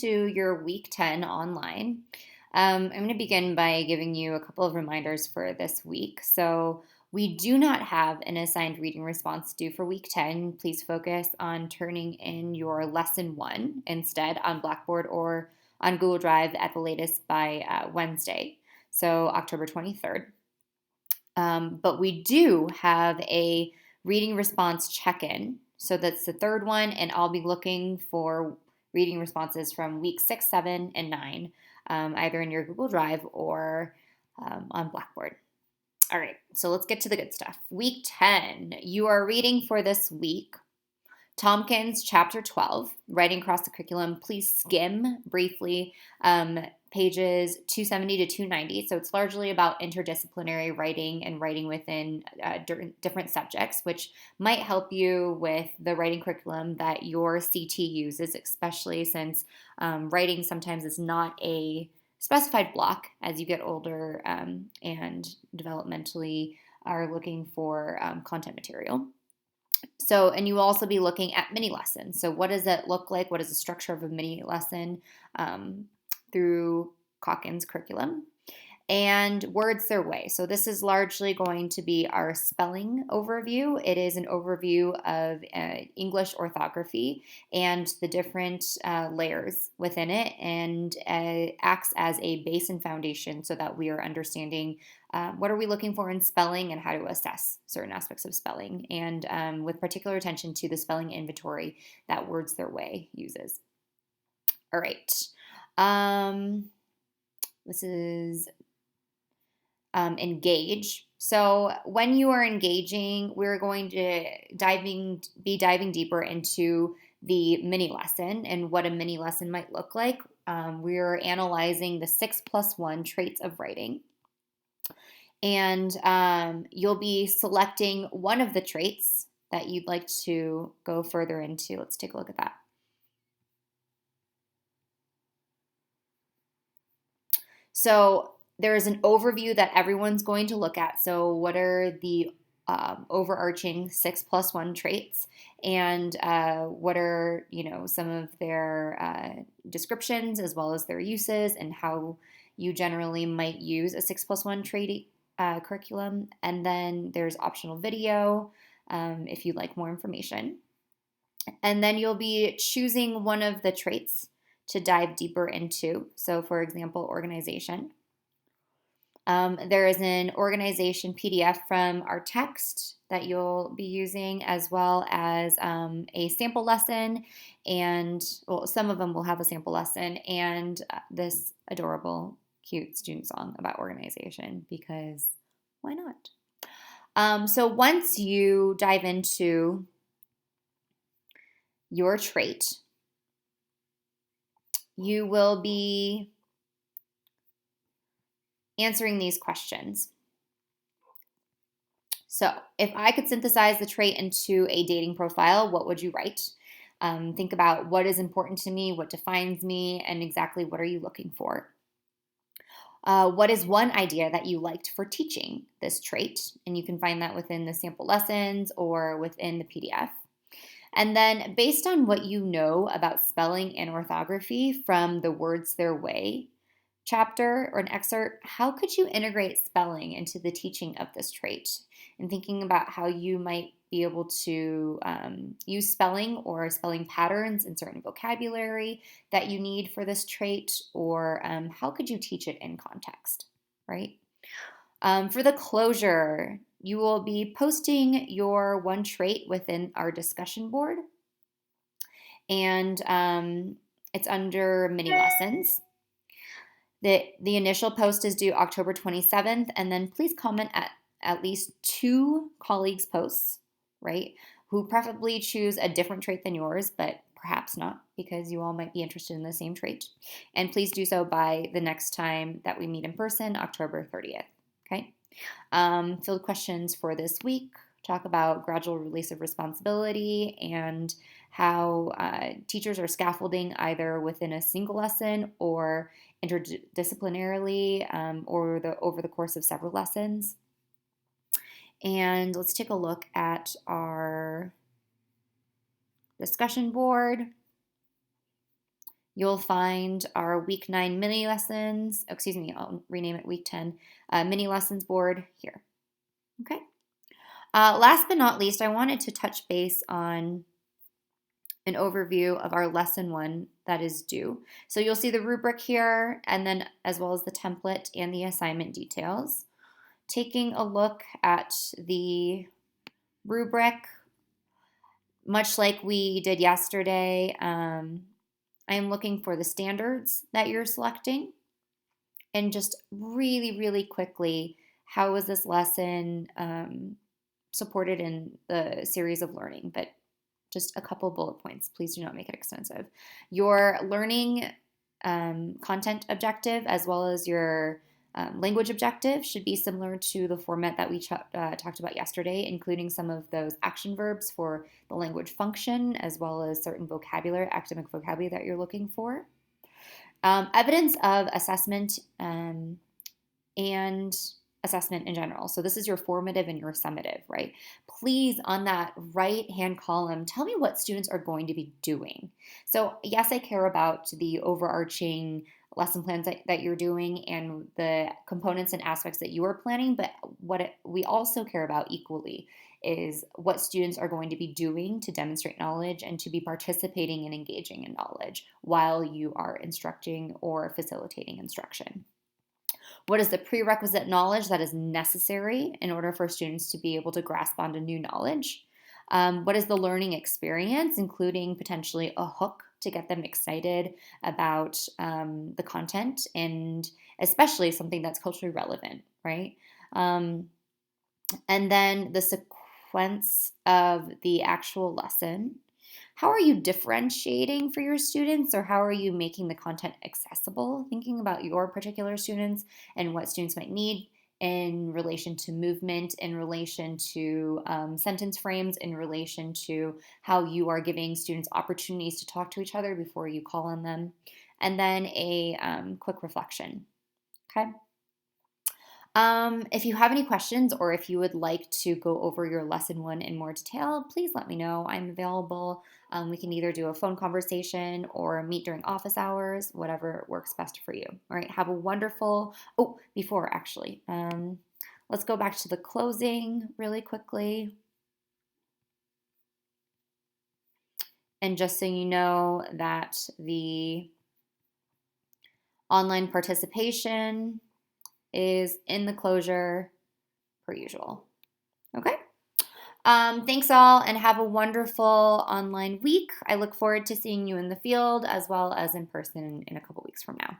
to your week 10 online. I'm going to begin by giving you a couple of reminders for this week. So, we do not have an assigned reading response due for week 10. Please focus on turning in your lesson one instead on Blackboard or on Google Drive at the latest by Wednesday, so October 23rd. But we do have a reading response check-in. So that's the third one, and I'll be looking for reading responses from week 6, 7, and 9, either in your Google Drive or on Blackboard. All right, so let's get to the good stuff. Week 10, you are reading for this week Tompkins Chapter 12, Writing Across the Curriculum. Please skim briefly pages 270 to 290. So it's largely about interdisciplinary writing and writing within different subjects, which might help you with the writing curriculum that your CT uses, especially since writing sometimes is not a specified block as you get older and developmentally are looking for content material. So, and you will also be looking at mini lessons. So, what does it look like? What is the structure of a mini lesson through Calkins curriculum? And words their way. So this is largely going to be our spelling overview. It is an overview of English orthography and the different layers within it, and acts as a base and foundation so that we are understanding what are we looking for in spelling and how to assess certain aspects of spelling, and with particular attention to the spelling inventory that Words Their Way uses. All right. This is engage. So when you are engaging, we're going to be diving deeper into the mini lesson and what a mini lesson might look like. We're analyzing the 6+1 traits of writing. And you'll be selecting one of the traits that you'd like to go further into. Let's take a look at that. So there is an overview that everyone's going to look at. So what are the overarching 6+1 traits, and what are some of their descriptions as well as their uses and how you generally might use a 6+1 trait curriculum. And then there's optional video if you'd like more information. And then you'll be choosing one of the traits to dive deeper into. So for example, organization. There is an organization PDF from our text that you'll be using, as well as a sample lesson, and some of them will have a sample lesson, and this adorable, cute student song about organization, because why not? So once you dive into your trait, you will be answering these questions. So if I could synthesize the trait into a dating profile, what would you write? Think about what is important to me, what defines me, and exactly what are you looking for. What is one idea that you liked for teaching this trait? And you can find that within the sample lessons or within the PDF. And then based on what you know about spelling and orthography from the Words Their Way chapter or an excerpt, how could you integrate spelling into the teaching of this trait? And thinking about how you might be able to use spelling or spelling patterns in certain vocabulary that you need for this trait, or how could you teach it in context, right? For the closure, you will be posting your one trait within our discussion board, and it's under mini lessons. The initial post is due October 27th, and then please comment at least 2 colleagues' posts, right, who preferably choose a different trait than yours, but perhaps not, because you all might be interested in the same trait. And please do so by the next time that we meet in person, October 30th, okay? Field questions for this week talk about gradual release of responsibility and how teachers are scaffolding either within a single lesson or interdisciplinarily or over the course of several lessons. And let's take a look at our discussion board. You'll find our week 9 mini lessons, excuse me, I'll rename it week 10, mini lessons board here. Okay. Last but not least, I wanted to touch base on an overview of our lesson 1 that is due. So you'll see the rubric here, and then as well as the template and the assignment details. Taking a look at the rubric, much like we did yesterday, I am looking for the standards that you're selecting, and just really, really quickly, how is this lesson supported in the series of learning? But just a couple bullet points. Please do not make it extensive. Your learning content objective as well as your language objective should be similar to the format that we talked about yesterday, including some of those action verbs for the language function as well as certain vocabulary, academic vocabulary that you're looking for. Evidence of assessment and assessment in general. So this is your formative and your summative, right? Please, on that right-hand column, tell me what students are going to be doing. So yes, I care about the overarching lesson plans that you're doing and the components and aspects that you are planning, but we also care about equally is what students are going to be doing to demonstrate knowledge and to be participating and engaging in knowledge while you are instructing or facilitating instruction. What is the prerequisite knowledge that is necessary in order for students to be able to grasp onto new knowledge? What is the learning experience, including potentially a hook to get them excited about the content and especially something that's culturally relevant, right? And then the sequence of the actual lesson. How are you differentiating for your students, or how are you making the content accessible? Thinking about your particular students and what students might need in relation to movement, in relation to sentence frames, in relation to how you are giving students opportunities to talk to each other before you call on them, and then a quick reflection. Okay. If you have any questions or if you would like to go over your lesson 1 in more detail, please let me know. I'm available. We can either do a phone conversation or meet during office hours, whatever works best for you. All right, have a wonderful, before actually, let's go back to the closing really quickly. And just so you know that the online participation is in the closure per usual. Okay. Thanks all and have a wonderful online week. I look forward to seeing you in the field as well as in person in a couple weeks from now.